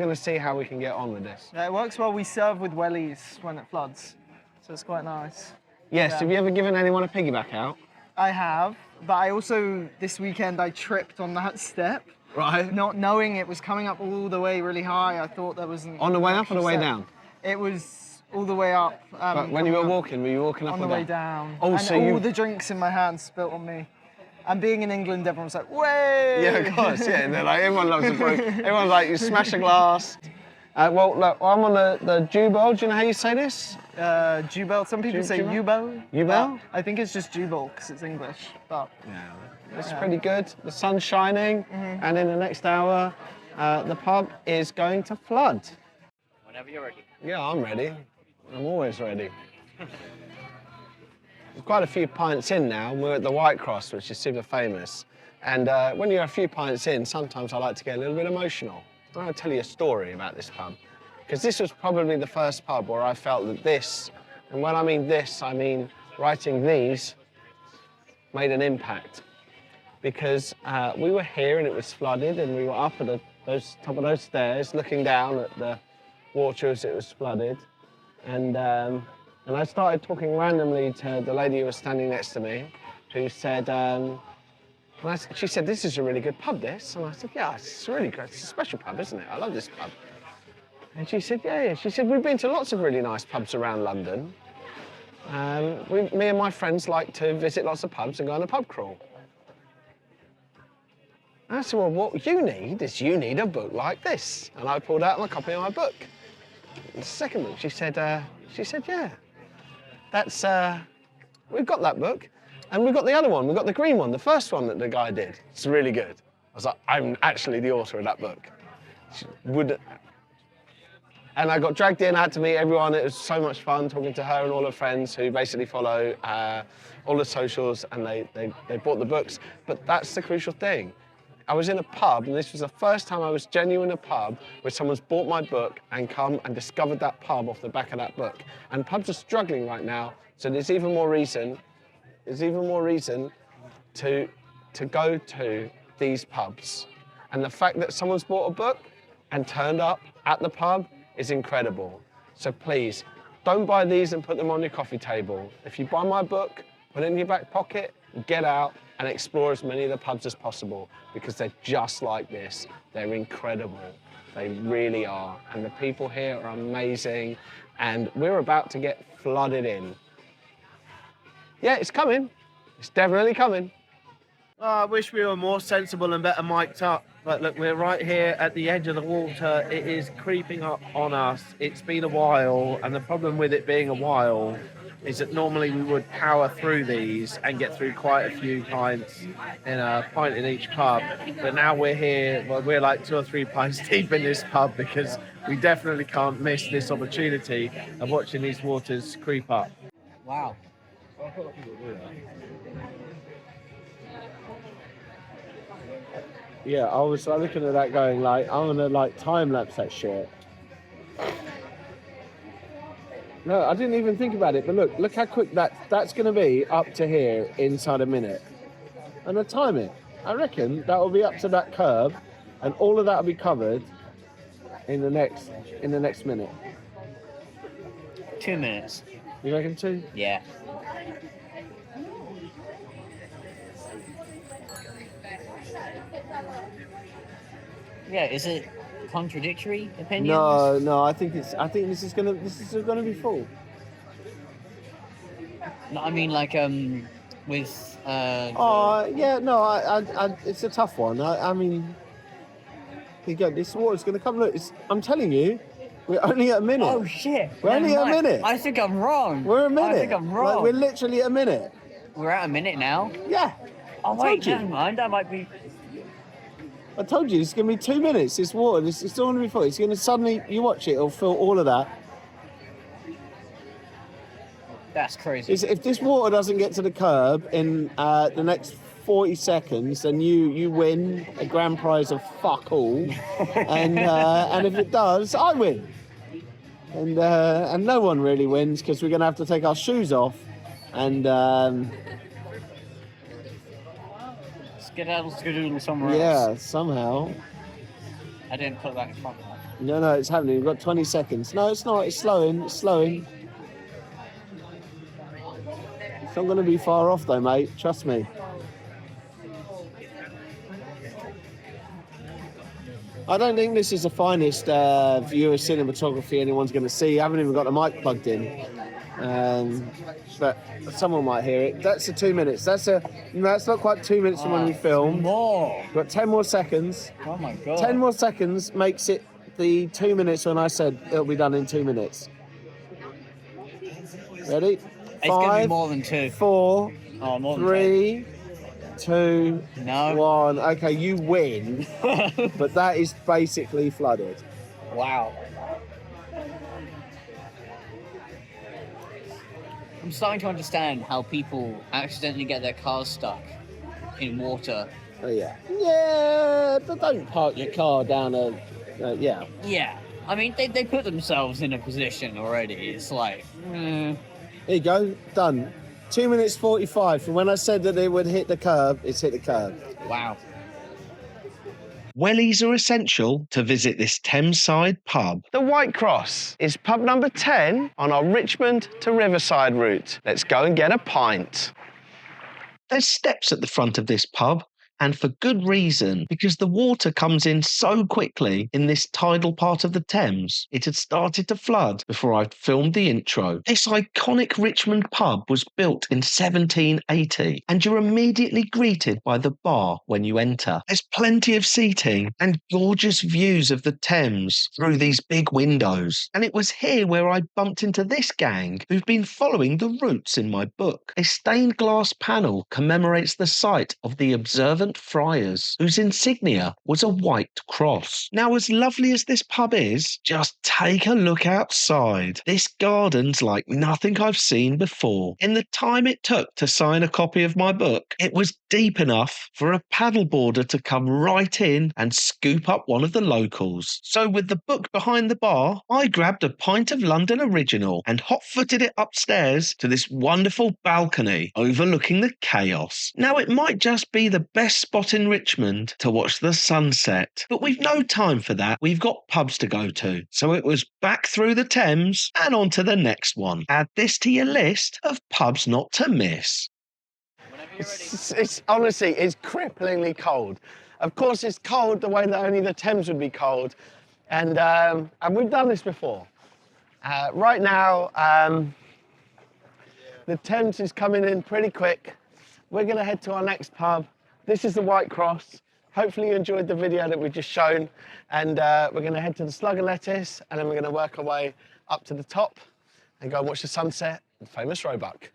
to see how we can get on with this. Yeah, it works well. We serve with wellies when it floods, so it's quite nice. Yes, Yeah. Have you ever given anyone a piggyback out? I have, but I also, this weekend, I tripped on that step. Right. Not knowing it was coming up all the way really high. I thought there was an On the way up or the way step. down? It was all the way up. But when you were walking up on or the way down? down? Oh, and so all you... the drinks in my hand spilt on me. And being in England, everyone's like, way! Yeah, of course, yeah. They're like, everyone loves a brew. Everyone's like, you smash a glass. Well, look, I'm on the Jubel. Do you know how you say this? Jubel. Some people say Jubel. Jubel? I think it's just Jubel because it's English. But it's pretty good. The sun's shining, and in the next hour, the pub is going to flood. Whenever you're ready. Yeah, I'm ready. I'm always ready. There's quite a few pints in now. We're at the White Cross, which is super famous. And when you're a few pints in, sometimes I like to get a little bit emotional. I'm going to tell you a story about this pub. Because this was probably the first pub where I felt that this, and when I mean this, I mean writing these, made an impact. Because we were here and it was flooded, and we were up at top of those stairs looking down at the water as it was flooded. And I started talking randomly to the lady who was standing next to me, who said, she said, this is a really good pub, this. And I said, yeah, it's really good. It's a special pub, isn't it? I love this pub. And she said, yeah. She said, we've been to lots of really nice pubs around London. Me and my friends like to visit lots of pubs and go on a pub crawl. And I said, well, what you need is a book like this. And I pulled out my copy of my book. And the second book, she said, yeah, that's, we've got that book. And we've got the other one, we've got the green one, the first one that the guy did. It's really good. I was like, I'm actually the author of that book. And I got dragged in, I had to meet everyone. It was so much fun talking to her and all her friends who basically follow all the socials, and they bought the books. But that's the crucial thing. I was in a pub, and this was the first time I was genuine in a pub where someone's bought my book and come and discovered that pub off the back of that book. And pubs are struggling right now, so there's even more reason to go to these pubs. And the fact that someone's bought a book and turned up at the pub is incredible. So please, don't buy these and put them on your coffee table. If you buy my book, put it in your back pocket, get out and explore as many of the pubs as possible, because they're just like this. They're incredible. They really are. And the people here are amazing. And we're about to get flooded in. Yeah, it's coming. It's definitely coming. Oh, I wish we were more sensible and better mic'd up. But look, we're right here at the edge of the water. It is creeping up on us. It's been a while, and the problem with it being a while is that normally we would power through these and get through quite a few pints in a pint in each pub. But now we're here, well, we're like 2 or 3 pints deep in this pub because we definitely can't miss this opportunity of watching these waters creep up. Wow. Yeah, I was looking at that going like, I'm gonna like time lapse that shit. No, I didn't even think about it, but look how quick that's gonna be up to here inside a minute. And the timing, I reckon that will be up to that curb, and all of that will be covered in the next minute. 2 minutes. You reckon 2? Yeah. Yeah, is it contradictory opinions? No, I think this is gonna be full. No, I mean like with yeah, no, I it's a tough one. I mean, you go, this water's gonna come. Look, I'm telling you, we're only at a minute. Oh shit! We're only at a minute. I think I'm wrong. We're a minute. I think I'm wrong. Like, we're literally at a minute. We're at a minute now. Yeah. Oh wait, never mind. That might be. I told you, it's going to be 2 minutes. This water, it's still going to be full. It's going to suddenly, you watch it, it'll fill all of that. That's crazy. If this water doesn't get to the curb in the next 40 seconds, then you win a grand prize of fuck all. and if it does, I win. And no one really wins because we're going to have to take our shoes off and... skedaddle somewhere else. Yeah, somehow. I didn't put that in front of that. No, it's happening. We've got 20 seconds. No, it's not. It's slowing. It's slowing. It's not going to be far off, though, mate. Trust me. I don't think this is the finest view of cinematography anyone's going to see. I haven't even got the mic plugged in. But someone might hear it. That's the 2 minutes. That's not quite 2 minutes from when we filmed. More. We've got 10 more seconds. Oh my god. 10 more seconds makes it the 2 minutes when I said it'll be done in 2 minutes. Ready? It's going to be 5, more than 2. 4, Oh, more than 3, 2, No. 1. Okay, you win. But that is basically flooded. 2. Wow. I'm starting to understand how people accidentally get their cars stuck in water. Oh, yeah. Yeah, but don't park your car down yeah. Yeah. I mean, they put themselves in a position already. It's like, Here you go, done. 2 minutes 45 from when I said that it would hit the curb, it's hit the curb. wow. Wellies are essential to visit this Thameside pub. The White Cross is pub number 10 on our Richmond to Riverside route. Let's go and get a pint. There's steps at the front of this pub, and for good reason, because the water comes in so quickly in this tidal part of the Thames. It had started to flood before I filmed the intro. This iconic Richmond pub was built in 1780, and you're immediately greeted by the bar when you enter. There's plenty of seating and gorgeous views of the Thames through these big windows. And it was here where I bumped into this gang who've been following the routes in my book. A stained glass panel commemorates the site of the Observant Friars, whose insignia was a white cross. Now, as lovely as this pub is, just take a look outside. This garden's like nothing I've seen before. In the time it took to sign a copy of my book, it was deep enough for a paddleboarder to come right in and scoop up one of the locals. So with the book behind the bar, I grabbed a pint of London Original and hot-footed it upstairs to this wonderful balcony overlooking the chaos. Now, it might just be the best spot in Richmond to watch the sunset, but we've no time for that. We've got pubs to go to. So it was back through the Thames and on to the next one. Add this to your list of pubs not to miss. It's honestly, it's cripplingly cold. Of course, it's cold the way that only the Thames would be cold. And we've done this before. Right now, the Thames is coming in pretty quick. We're going to head to our next pub. This is the White Cross. Hopefully you enjoyed the video that we've just shown. And we're going to head to the Slug Lettuce, and then we're going to work our way up to the top and go and watch the sunset at the famous Roebuck.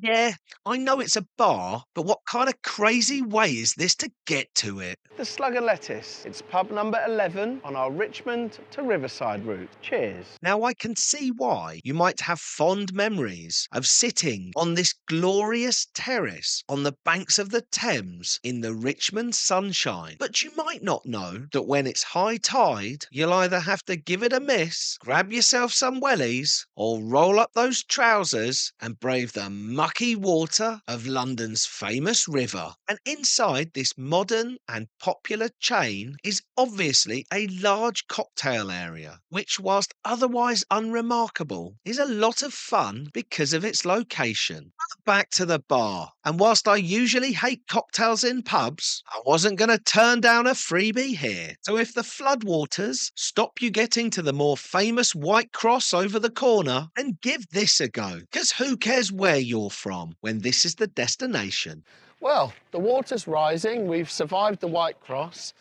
Yeah, I know it's a bar, but what kind of crazy way is this to get to it? The Slug Lettuce. It's pub number 11 on our Richmond to Riverside route. Cheers. Now, I can see why you might have fond memories of sitting on this glorious terrace on the banks of the Thames in the Richmond sunshine. But you might not know that when it's high tide, you'll either have to give it a miss, grab yourself some wellies, or roll up those trousers and brave the mucky water of London's famous river. And inside this modern and popular chain is obviously a large cocktail area, which, whilst otherwise unremarkable, is a lot of fun because of its location. Back to the bar, and whilst I usually hate cocktails in pubs, I wasn't going to turn down a freebie here. So if the floodwaters stop you getting to the more famous White Cross over the corner, then give this a go, because who cares where you're from when this is the destination? Well, the water's rising. We've survived the White Cross.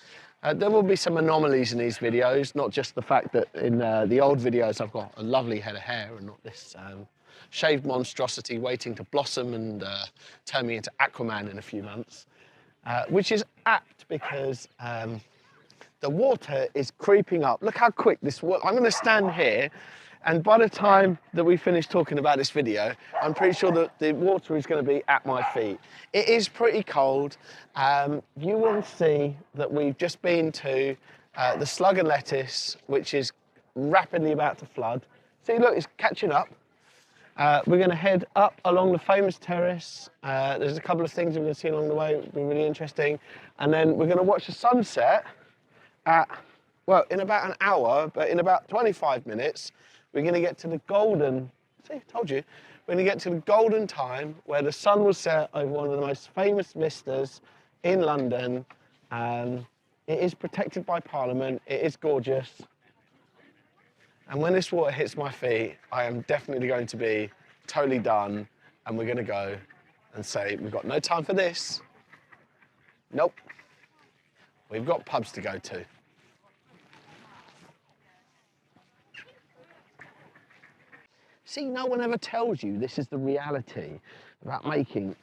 There will be some anomalies in these videos, not just the fact that in the old videos I've got a lovely head of hair and not this shaved monstrosity waiting to blossom and turn me into Aquaman in a few months, which is apt because the water is creeping up. Look how quick this water. I'm going to stand here, and by the time that we finish talking about this video, I'm pretty sure that the water is going to be at my feet. It is pretty cold. You will see that we've just been to the Slug Lettuce, which is rapidly about to flood. See, look, it's catching up. We're going to head up along the famous terrace. There's a couple of things we're going to see along the way, it'll be really interesting. And then we're going to watch the sunset at, well, in about an hour, but in about 25 minutes, we're going to get to the golden, see, I told you, we're going to get to the golden time where the sun will set over one of the most famous vistas in London. It is protected by Parliament. It is gorgeous. And when this water hits my feet, I am definitely going to be totally done. And we're going to go and say, we've got no time for this. Nope. We've got pubs to go to. See, no one ever tells you this is the reality about making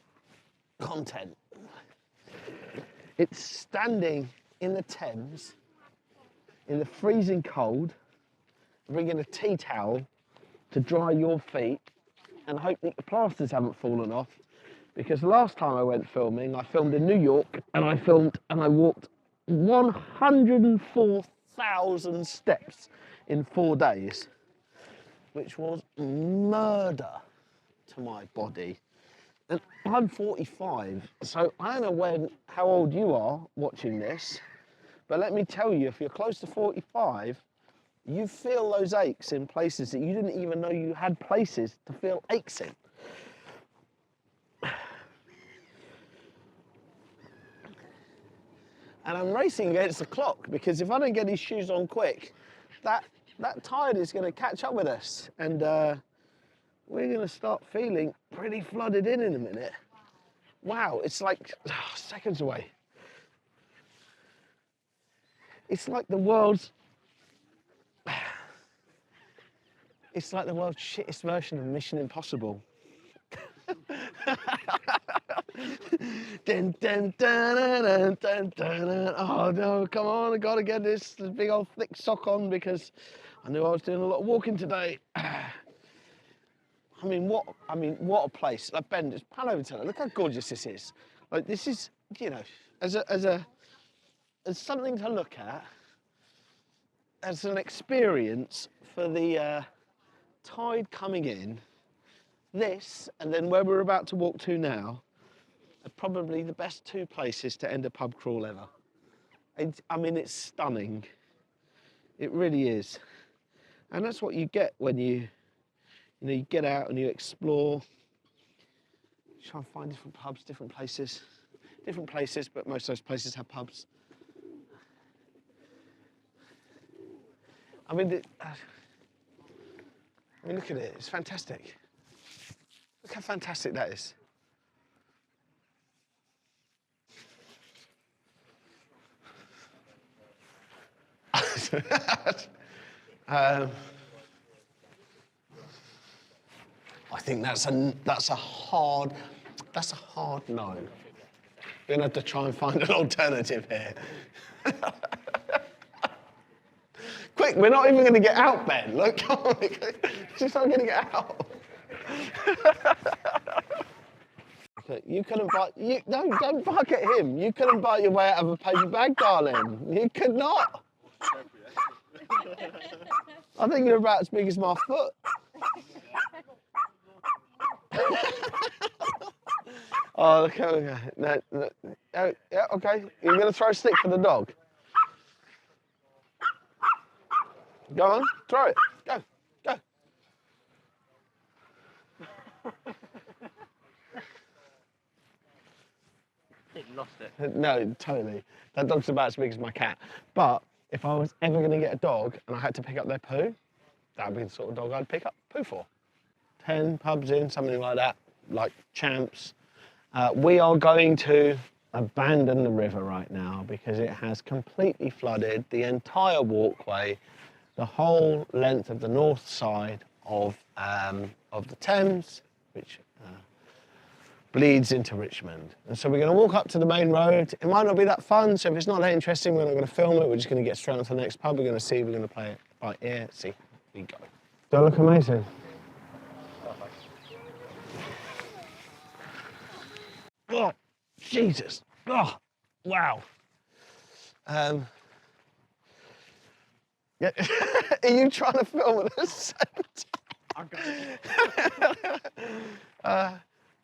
content. It's standing in the Thames, in the freezing cold, bringing a tea towel to dry your feet and hope that the plasters haven't fallen off. Because last time I went filming, I filmed in New York and I walked 104,000 steps in 4 days, which was murder to my body. And I'm 45, so I don't know how old you are watching this, but let me tell you, if you're close to 45, you feel those aches in places that you didn't even know you had places to feel aches in. And I'm racing against the clock because if I don't get these shoes on quick, that tide is going to catch up with us, and we're going to start feeling pretty flooded in a minute. Wow, it's like seconds away. It's like the world's shittest version of Mission Impossible. Dun, dun, dun, dun, dun, dun, dun. Oh no, come on, I gotta get this big old thick sock on because I knew I was doing a lot of walking today. I mean, what a place. Like, Ben, just pan over to that. Look how gorgeous this is. Like, this is, you know, as something to look at, as an experience for the tide coming in. This, and then where we're about to walk to now, are probably the best 2 places to end a pub crawl ever. I mean, it's stunning. It really is. And that's what you get when you get out and you explore. Try and find different pubs, different places, but most of those places have pubs. I mean, look at it, it's fantastic. Look how fantastic that is. I think that's a hard no. We're gonna have to try and find an alternative here. Quick, we're not even gonna get out, Ben. Look, come on, just not gonna get out. Okay, you couldn't buy. Don't bark at him. You couldn't buy your way out of a paper bag, darling. You could not. I think you're about as big as my foot. Oh, okay. No, yeah, okay. You're gonna throw a stick for the dog. Go on, throw it. Go. It lost it. No, totally. That dog's about as big as my cat. But if I was ever going to get a dog and I had to pick up their poo, that would be the sort of dog I'd pick up poo for. 10 pubs in, something like that, like champs. We are going to abandon the river right now because it has completely flooded the entire walkway, the whole length of the north side of the Thames, which bleeds into Richmond. And so we're going to walk up to the main road. It might not be that fun, so if it's not that interesting, we're not going to film it. We're just going to get straight on to the next pub. We're going to play it by ear. See, we go. Do I look amazing? Oh, Jesus. Oh, wow. Yeah. Are you trying to film at the same time?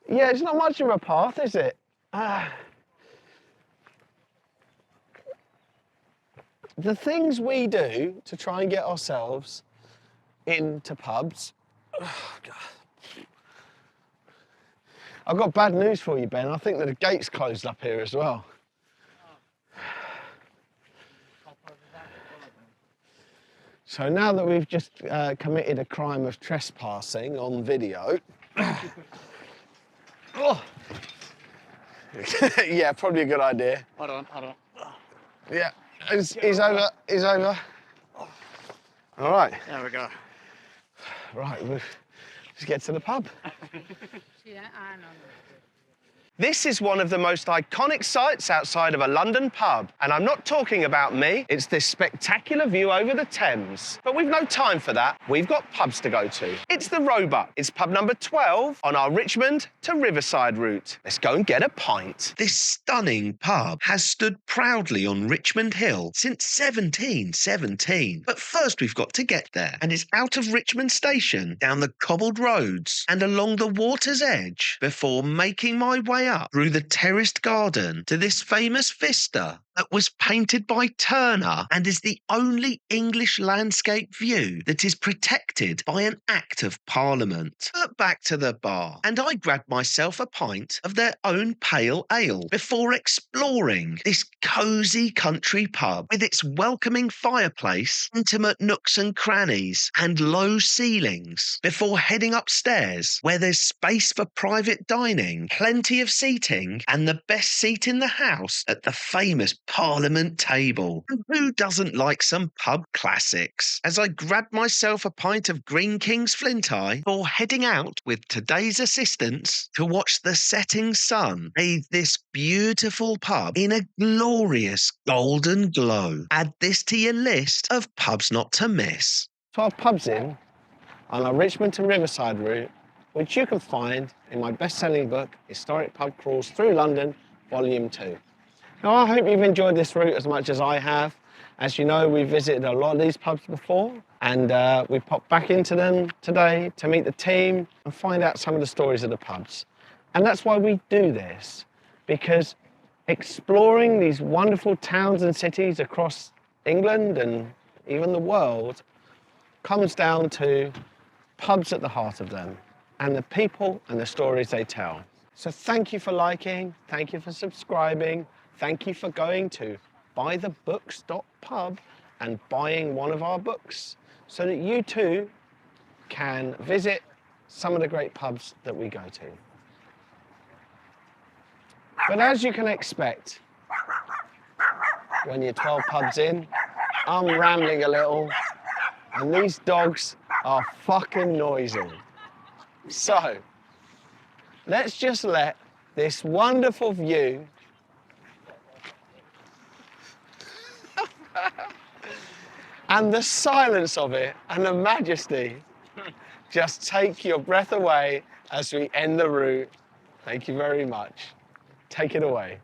Yeah, it's not much of a path, is it? The things we do to try and get ourselves into pubs. Oh, God. I've got bad news for you, Ben. I think that the gate's closed up here as well. So now that we've just committed a crime of trespassing on video, oh. Yeah, probably a good idea. Hold on. Yeah, he's over. All right. There we go. Right, let's get to the pub. Yeah, I know. This is one of the most iconic sights outside of a London pub. And I'm not talking about me, it's this spectacular view over the Thames. But we've no time for that, we've got pubs to go to. It's the Roebuck. It's pub number 12 on our Richmond to Riverside route. Let's go and get a pint. This stunning pub has stood proudly on Richmond Hill since 1717. But first we've got to get there, and it's out of Richmond Station, down the cobbled roads and along the water's edge before making my way up through the terraced garden to this famous vista that was painted by Turner and is the only English landscape view that is protected by an Act of Parliament. But back to the bar, and I grabbed myself a pint of their own pale ale before exploring this cosy country pub with its welcoming fireplace, intimate nooks and crannies, and low ceilings, before heading upstairs where there's space for private dining, plenty of seating, and the best seat in the house at the famous Parliament table. And who doesn't like some pub classics? As I grabbed myself a pint of Green King's Flint Eye before heading out with today's assistants to watch the setting sun bathe this beautiful pub in a glorious golden glow. Add this to your list of pubs not to miss. 12 pubs in on our Richmond to Riverside route, which you can find in my best-selling book, Historic Pub Crawls Through London, Volume 2. Now, I hope you've enjoyed this route as much as I have. As you know, we've visited a lot of these pubs before, and we popped back into them today to meet the team and find out some of the stories of the pubs. And that's why we do this, because exploring these wonderful towns and cities across England and even the world comes down to pubs at the heart of them, and the people and the stories they tell. So thank you for liking, thank you for subscribing, thank you for going to buythebooks.pub and buying one of our books so that you too can visit some of the great pubs that we go to. But as you can expect, when you're 12 pubs in, I'm rambling a little, and these dogs are fucking noisy. So, let's just let this wonderful view and the silence of it and the majesty just take your breath away as we end the route. Thank you very much. Take it away.